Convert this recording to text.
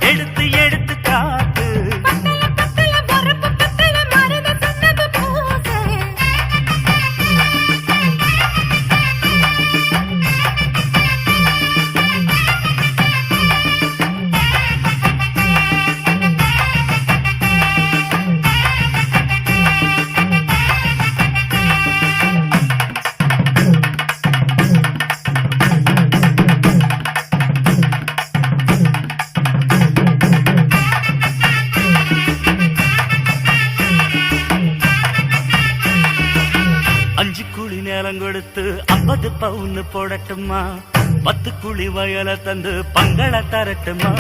எடுத்து எடுத்து காத்து அஞ்சு குழி நேரம் கொடுத்து 50 பவுன் போடட்டுமா 10 குழி வயல தந்து பங்கள தரட்டுமா